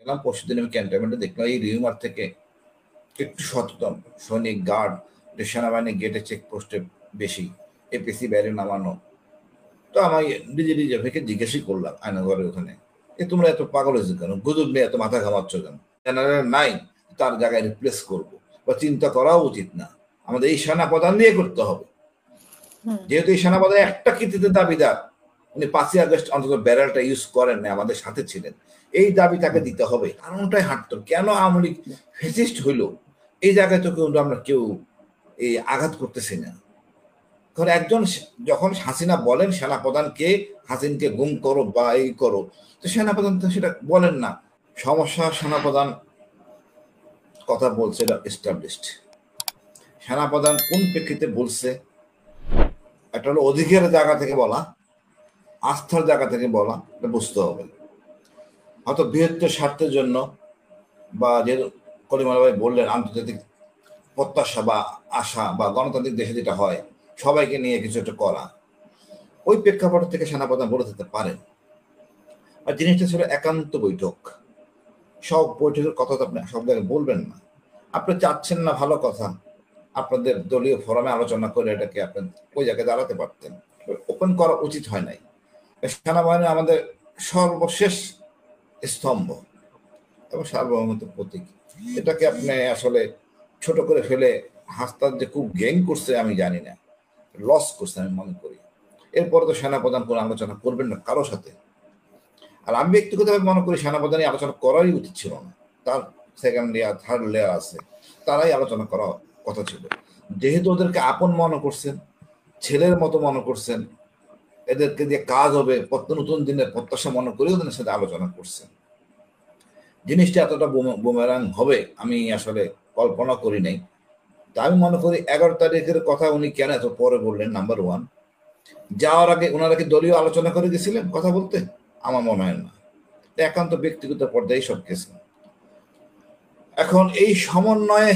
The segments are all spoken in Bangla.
গেলাম পরশুদিন আমি ক্যান্টনমেন্টে দেখলাম এই রিউমার থেকে একটু সচেতন সৈনিক গার্ড সেনাবাহিনী গেটে চেকপোস্টে বেশি এপিসি বাইরে নামানো। তো আমি নিজে ভেকে জিজ্ঞাসা করলাম আয়নাঘরের ওখানে, তোমরা এত পাগল হয়েছে কেন, গুজব নিয়ে এত মাথা ঘামাচ্ছ কেন? জেনারেল নাই, তার জায়গায় রিপ্লেস করব বা চিন্তা করাও উচিত না, আমাদের এই সেনা প্রধান দিয়ে করতে হবে। যেহেতু এই সেনা প্রধান একটা কৃতিত্বের দাবিদার, উনি 5ই আগস্ট অন্তত ব্যারেলটা ইউজ করেন না, আমাদের সাথে ছিলেন, এই দাবি তাকে দিতে হবে। কারণটাই হাঁটতো কেন আওয়ামী লীগ ফেসিস্ট হইল, এই জায়গায় তো কিন্তু আমরা কেউ এই আঘাত করতেছি না। কারণ একজন যখন হাসিনা বলেন সেনাপ্রধানকে হাসিনকে গুম করো বা এই করো, তো সেনাপ্রধান তো সেটা বলেন না। সমস্যা সেনাপ্রধান কথা বলছে এটা এস্টাবলিশড। সেনাপ্রধান কোন প্রেক্ষিতে বলছে, একটা হলো অধিকারের জায়গা থেকে বলা, আস্থার জায়গা থেকে বলা, এটা বুঝতে হবে। হয়তো বৃহত্তর স্বার্থের জন্য বা যে কলিমাল ভাই বললেন আন্তর্জাতিক প্রত্যাশা বা আশা বা গণতান্ত্রিক দেশে যেটা হয় সবাইকে নিয়ে কিছু একটা করা, ওই প্রেক্ষাপট থেকে সেনাপ্রধান বলে দিতে পারেন। আর জিনিসটা ছিল একান্ত বৈঠক, সব বৈঠকের কথা তো আপনি সব জায়গায় বলবেন না। আপনি চাচ্ছেন না ভালো কথা, আপনাদের দলীয় ফোরামে আলোচনা করে এটাকে আপনি ওই জায়গায় দাঁড়াতে পারতেন। ওপেন করা উচিত হয় নাই। সেনাবাহিনী আমাদের সর্বশেষ স্তম্ভ এবং সার্বভৌমত্ব প্রতীক, এটাকে আপনি আসলে ছোট করে ফেলে হাসতার যে খুব গেইন করছে আমি জানি না, লস করছে আমি মনে করি। এরপরে তো সেনাপ্রধান কোনো আলোচনা করবেন না কারোর সাথে। আর আমি ব্যক্তিগতভাবে মনে করি সেনাপ্রধানই আলোচনা করারই উচিত ছিল না, তার সেকেন্ড লেয়ার থার্ড লেয়ার আছে, তারাই আলোচনা করা কথা ছিল। যেহেতু ওদেরকে আপন মনে করছেন, ছেলের মতো মনে করছেন, এদেরকে দিয়ে কাজ হবে, নতুন দিনের প্রত্যাশা মনে করে ওদের সাথে আলোচনা করছেন। জিনিসটা এতটা বুমেরাং হবে আমি আসলে কল্পনা করি নাই। তা আমি মনে করি 11 তারিখের কথা উনি কেন এত পরে বললেন, নাম্বার ওয়ান। যাওয়ার আগে ওনারা কি দলীয় আলোচনা করে গেছিলেন কথা বলতে? আমার মনে হয় না, একান্ত ব্যক্তিগত পর্যায়ে সব কিছু। এখন এই সমন্বয়ে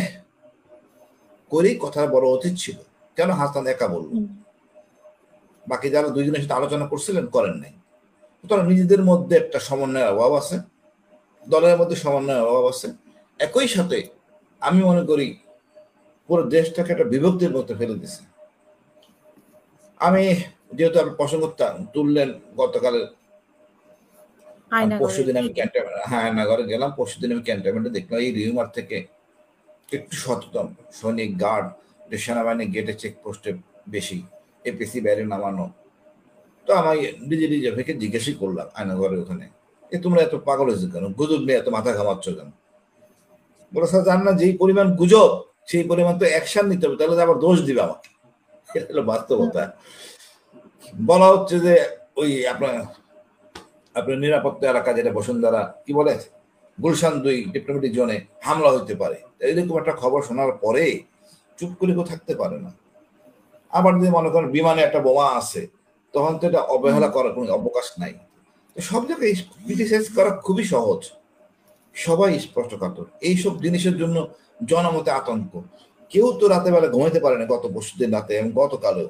করেই কথা বলা উচিত ছিল, কেন হাসান একা বলল? বাকি যারা দুইজনের সাথে আলোচনা করছিলেন করেন নাই। সুতরাং নিজেদের মধ্যে একটা সমন্বয়ের অভাব আছে, দলের মধ্যে সমন্বয়ের অভাব আছে। একই সাথে আমি মনে করি পুরো দেশটাকে একটা বিভক্তির মধ্যে ফেলে দিছে। আমি যেহেতু আপনি প্রসঙ্গ তুললেন গতকালের, পরশুদিন আমি আয়নাঘরে গেলাম, পরশুদিন আমি ক্যান্টনমেন্টে দেখলাম এই রিউমার থেকে একটু সচেতন সৈনিক গার্ড সেনাবাহিনী গেটে চেকপোস্টে বেশি এপিসি বাইরে নামানো। তো আমি নিজে ভেকে জিজ্ঞাসা করলাম আয়নাঘরের ওখানে, তোমরা এত পাগল হয়েছে কেন, গুজব নিয়ে এত মাথা ঘামাচ্ছ কেন? বলে স্যার জান না যেই পরিমাণ গুজব সেই পরিমাণ তো অ্যাকশন নিতে হবে, তাহলে আবার দোষ দিবে আমাকে। এটা হলো বাস্তবতা। বলা হচ্ছে যে ওই আপনার নিরাপত্তা এলাকা যেটা বসুন্ধরা কি বলে গুলশান 2 ডিপ্লোমেটিক জোনে হামলা হইতে পারে, এরকম একটা খবর শোনার পরে চুপ করে কেউ থাকতে পারে না। আবার যদি মনে করেন বিমানে একটা বোমা আছে, তখন তো এটা অবহেলা করার কোনো অবকাশ নাই। তো সব জায়গায় ক্রিটিসাইজ করা খুবই সহজ, সবাই স্পষ্টকাতর এইসব জিনিসের জন্য জনমতে আতঙ্ক। কেউ তো রাতে বেলা ঘুমাইতে পারে না গত পরশুদিন রাতে এবং গতকালেও।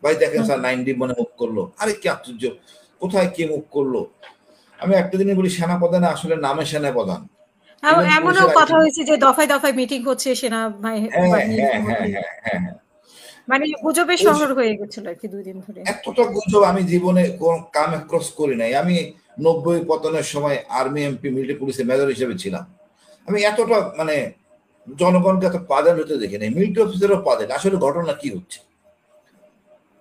ভাই দেখেন স্যার 9 মনে মুখ করলো, আরে কি আশ্চর্য, কোথায় কে মুখ করলো? আমি একটা দিনে বলি সেনাপ্রধান আসলে নামে সেনাপ্রধান, এমনও কথা হয়েছে যে দফায় দফায় মিটিং হচ্ছে সেনা মানে গুজবের শহর হয়ে গেছিল আর কি 2 দিন ধরে। এতটা গুজব আমি জীবনে কাম ক্রস করি নাই। আমি 90 পতনের সময় আর্মি এমপি মিলিটারি পুলিশে মেজর হিসেবে ছিলাম। আমি এতটা মানে জনগণকে এত পাদের হতে দেখি নাই, মিলিটারি অফিসারও পাদের। আসলে ঘটনা কি হচ্ছে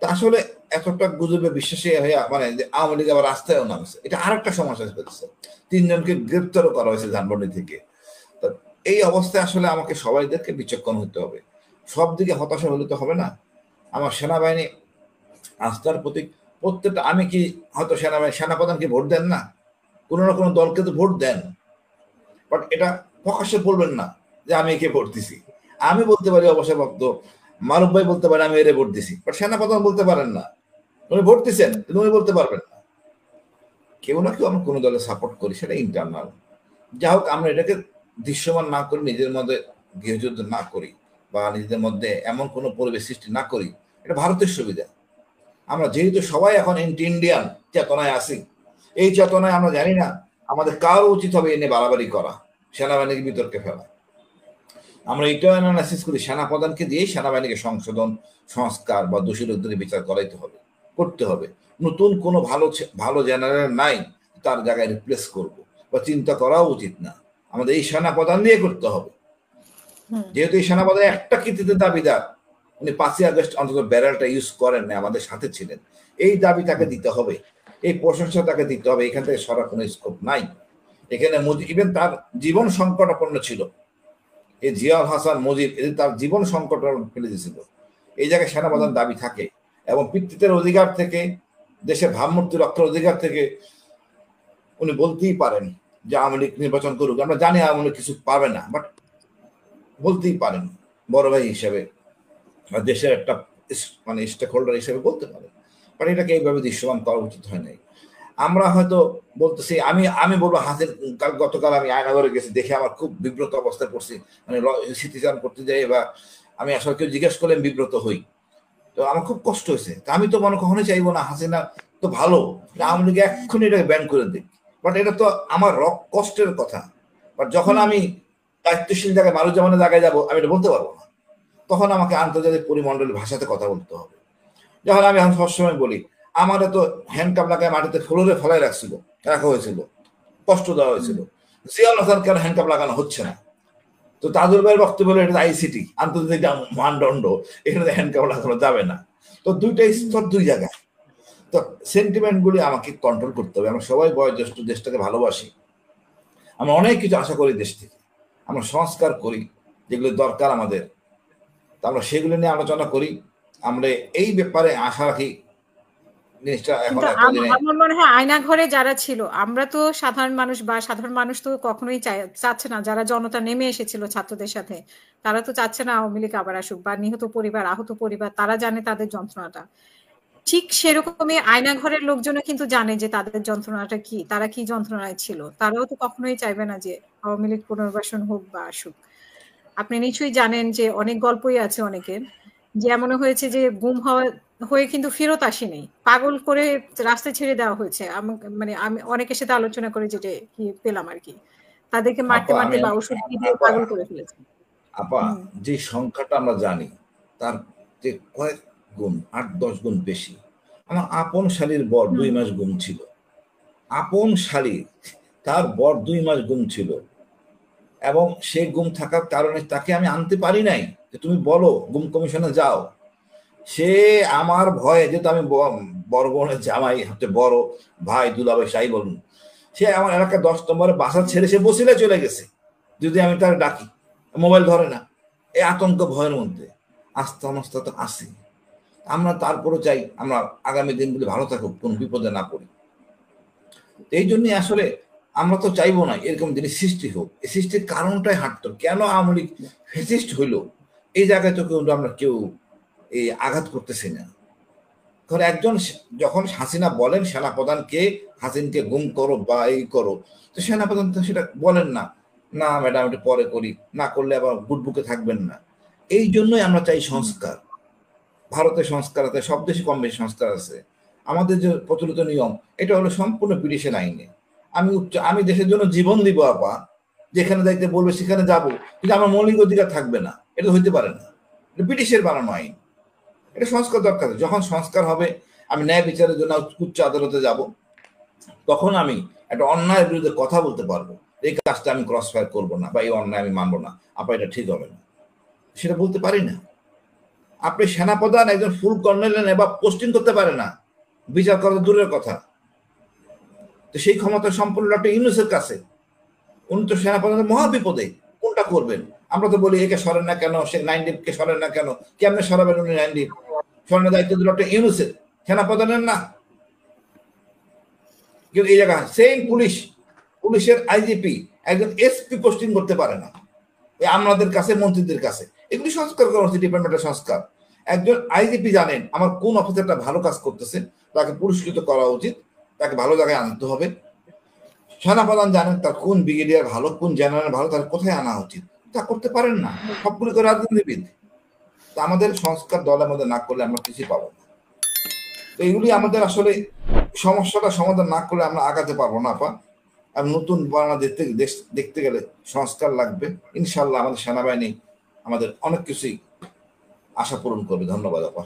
তা আসলে এতটা গুজবে বিশ্বাসী হয়ে মানে আওয়ামী লীগ আবার রাস্তায়ও নামছে, এটা আরেকটা সমস্যা হয়েছে। 3 জনকে গ্রেপ্তারও করা হয়েছে ধানমন্ডি থেকে। এই অবস্থায় আসলে আমাকে সবাইদেরকে বিচক্ষণ হতে হবে, সব দিকে হতাশা হলে তো হবে না। আমার সেনাবাহিনী আস্থার প্রতীক, প্রত্যেকটা। আমি কি হয়তো সেনাপ্রধানকে ভোট দেন না, কোনো না কোনো দলকে তো ভোট দেন, বাট এটা প্রকাশ্যে বলবেন না যে আমি একে ভোট দিছি। আমি বলতে পারি অবসরপ্রাপ্ত মারুফ ভাই বলতে পারে আমি এরে ভোট দিছি, বাট সেনাপ্রধান বলতে পারেন না উনি ভোট দিচ্ছেন, উনি বলতে পারবেন না। কেউ না কেউ আমরা কোনো দলে সাপোর্ট করি, সেটা ইন্টারনাল। যা হোক, আমরা এটাকে দৃশ্যমান না করি, নিজের মধ্যে গৃহযুদ্ধ না করি বা নিজেদের মধ্যে এমন কোনো পরিবেশ সৃষ্টি না করি, এটা ভারতের সুবিধা। আমরা যেহেতু সবাই এখন ইন্ডিয়ান চেতনায় আছি, এই চেতনায় আমরা জানি না আমাদের কারো উচিত হবে এনে বাড়াবাড়ি করা, সেনাবাহিনীকে বিতর্কে ফেলা। আমরা এটাও অ্যানালাইসিস করি, সেনাপ্রধানকে দিয়েই সেনাবাহিনীকে সংশোধন, সংস্কার বা দোষী লোকদের বিচার করাইতে হবে, করতে হবে। নতুন কোনো ভালো জেনারেল নাই তার জায়গায় রিপ্লেস করব, বা চিন্তা করাও উচিত না। আমাদের এই সেনাপ্রধান দিয়ে করতে হবে। যেহেতু এই সেনাপ্রধান একটা কৃতিত্বের দাবিদার, উনি 5ই আগস্ট অন্তত ব্যারেলটা ইউজ করেন না, আমাদের সাথে ছিলেন, এই দাবি তাকে দিতে হবে, এই প্রশংসা তাকে দিতে হবে। এখান থেকে সরার কোনো স্কোপ নাই। এখানে ইভেন তার জীবন সংকটাপন্ন ছিল, এই জিয়াউল হাসান মুজিব তার জীবন সংকট ফেলে দিয়েছিল। এই জায়গায় সেনাপ্রধান দাবি থাকে, এবং পিতৃত্বের অধিকার থেকে, দেশের ভাবমূর্তি রক্ষার অধিকার থেকে উনি বলতেই পারেন যে আওয়ামী লীগ নির্বাচন করুক। আমরা জানি আওয়ামী লীগ কিছু পাবে না, বাট বলতেই পারেন বড় ভাই হিসেবে, দেশের একটা মানে স্টেক হোল্ডার হিসেবে বলতে পারেন। বাট এটাকে এইভাবে দৃশ্যমান করা উচিত হয় নাই। আমরা হয়তো বলতেছি, আমি বলবো হাসিন, গতকাল আমি আয়নাঘরে গেছি, দেখে আমার খুব বিব্রত অবস্থায় পড়ছি, মানে স্মৃতিচারণ করতে যাই, বা আমি আসলে কেউ জিজ্ঞেস করলে বিব্রত হই। তো আমার খুব কষ্ট হয়েছে। আমি তো মনে কখনোই চাইবো না হাসিনা তো ভালো, আওয়ামী লীগ এক্ষুনি এটাকে ব্যান করে দিই, বাট এটা তো আমার কষ্টের কথা। বাট যখন আমি দায়িত্বশীল জায়গায়, মানুষ জামানের জায়গায় যাবো, আমি এটা বলতে পারবো না। তখন আমাকে আন্তর্জাতিক পরিমণ্ডলের ভাষাতে কথা বলতে হবে। যখন আমি এখন সবসময় বলি, আমারও তো হ্যান্ডকাপ লাগায় মাটিতে ফ্লোরে ফেলাই রাখা হয়েছিল, কষ্ট দেওয়া হয়েছিল। জিয়াউল হাসান কেন হ্যান্ডকাপ লাগানো হচ্ছে না? তো তাজুল ভাইয়ের বক্তব্য হলো এটা আইসিটি, আন্তর্জাতিক মানদণ্ড, এখানে হ্যান্ডকাপ লাগানো যাবে না। তো দুইটা স্তর, দুই জায়গায়। তো সেন্টিমেন্ট গুলি আমাকে কন্ট্রোল করতে হবে। আমরা সবাই বয়োজ্যেষ্ঠ, দেশটাকে ভালোবাসি, আমরা অনেক কিছু আশা করি দেশ থেকে, আমরা সংস্কার করি যেগুলো দরকার আমাদের, তা আমরা সেগুলো নিয়ে আলোচনা করি। আমরা এই ব্যাপারে আশা রাখি জিনিসটা এখন আমার মনে হয় আয়না ঘরে যারা ছিল, আমরা তো সাধারণ মানুষ, বা সাধারণ মানুষ তো কখনোই চাচ্ছে না, যারা জনতা নেমে এসেছিল ছাত্রদের সাথে, তারা তো চাচ্ছে না আওয়ামী লীগ আবার আসুক, বা নিহত পরিবার, আহত পরিবার, তারা জানে তাদের যন্ত্রণাটা। ঠিক সেরকমই আয়না ঘরের লোকজনও কিন্তু জানে যে তাদের যন্ত্রণাটা কি, তারা কি যন্ত্রণায় ছিল। তারাও তো কখনোই চাইবে না যে আওয়ামী লীগ পুনর্বাসন হোক বা আসুক। আপনি নিশ্চয়ই জানেন যে অনেক গল্পই আছে অনেকের, যে এমন হয়েছে যে গুম হয়ে কিন্তু ফেরত আসেনি, পাগল করে রাস্তায় ছেড়ে দেওয়া হয়েছে। মানে আমি অনেকের সাথে আলোচনা করে যেটা কি পেলাম আর কি, তাদেরকে মারতে মারতে বা ওষুধ দিয়ে পাগল করে ফেলেছে। আপা, যে সংখ্যাটা আমরা জানি তার যে কয়েক গুণ, 8-10 গুণ বেশি। আমার আপন শালীর বর 2 মাস গুম ছিল, আপন শালী, তার বর 2 মাস গুম ছিল, এবং সে গুম থাকার কারণে তাকে আমি আনতে পারি নাই যে তুমি বলো, গুম কমিশনে যাও। সে আমার ভয়ে, যেহেতু আমি বড় বোনের জামাই, হচ্ছে বড় ভাই, দুলাভাই, সাই বলুন, সে আমার এলাকায় 10 নম্বরে বাসা ছেড়ে সে বসিলে চলে গেছে, যদি আমি তার ডাকি মোবাইল ধরে না। এই আতঙ্ক ভয়ের মধ্যে আস্তে আস্তে তো আসি আমরা। তারপরে চাই আমরা আগামী দিনগুলি ভালো থাকুক, কোন বিপদে না পড়ি। এই জন্যই আসলে আমরা তো চাইবো না এরকম জিনিস সৃষ্টি হোক। এই সৃষ্টির কারণটাই হাঁটতো, কেন আওয়ামী লীগ ফ্যাসিস্ট হইলো, এই জায়গায় তো কিন্তু আমরা কেউ এই আঘাত করতেছি না। কারণ একজন যখন হাসিনা বলেন সেনাপ্রধানকে, হাসিনকে গুম করো বা এই করো, তো সেনাপ্রধান তো সেটা বলেন না, না ম্যাডাম এটা পরে করি, না করলে আবার বুটবুকে থাকবেন না। এই জন্যই আমরা চাই সংস্কার। ভারতের সংস্কার আছে, সব দেশে কম বেশি সংস্কার আছে। আমাদের যে প্রচলিত নিয়ম, এটা হলো সম্পূর্ণ ব্রিটিশের আইনে। আমি দেশের জন্য জীবন দিব আপা, যেখানে যাইতে বলবে সেখানে যাব, কিন্তু আমার মৌলিক অধিকার থাকবে না, এটা হইতে পারে না। এটা ব্রিটিশের বানানো আইন। এটা সংস্কার দরকার। যখন সংস্কার হবে, আমি ন্যায় বিচারের জন্য উচ্চ আদালতে যাব, তখন আমি একটা অন্যায়ের বিরুদ্ধে কথা বলতে পারবো, এই কাজটা আমি ক্রস ফায়ার করবো না, বা এই অন্যায় আমি মানবো না, আপা এটা ঠিক হবে না, সেটা বলতে পারি না। আপনি সেনাপ্রধান একজন ফুল কর্নেল বা পোস্টিং করতে পারে না, বিচার করা দূরের কথা। তো সেই ক্ষমতা সম্পূর্ণ ডক্টর ইউনূসের কাছে। উনি তো সেনাপ্রধানের মহা বিপদে, কোনটা করবেন? আমরা তো বলি একে সরেন না কেন, সে 9 ডিপকে সরেন না কেন, কেমনে সরাবেন উনি 9 ডিপ? সরানোর দায়িত্ব ডক্টর ইউনূসের, সেনাপ্রধানের না। কিন্তু এই জায়গা সেম পুলিশের আইজিপি একজন এসপি পোস্টিং করতে পারে না, আমাদের কাছে, মন্ত্রীদের কাছে। এগুলি সংস্কার করা হচ্ছে, ডিপার্টমেন্টের সংস্কার। একজন আইজিপি জানেন আমার কোন অফিসারটা ভালো কাজ করতেছে, তাকে পুরস্কৃত করা উচিত, তাকে ভালো জায়গায় আনতে হবে। সেনাপ্রধান জানেন তার কোন ব্রিগেডিয়ার ভালো, কোন জেনারেল ভালো, তার কোথায় আনা উচিত, তা করতে পারেন না। সবগুলি করে রাজনীতিবিদ। তা আমাদের সংস্কার দলের মধ্যে না করলে আমরা কিছুই পাবো না। তো এইগুলি আমাদের আসলে সমস্যাটা সমাধান না করলে আমরা আগাতে পারবো না আপা। আর নতুন বাংলাদেশ দেখতে গেলে সংস্কার লাগবে। ইনশাল্লাহ আমাদের সেনাবাহিনী আমাদের অনেক কিছুই আশা পূরণ করবে। ধন্যবাদ আপা।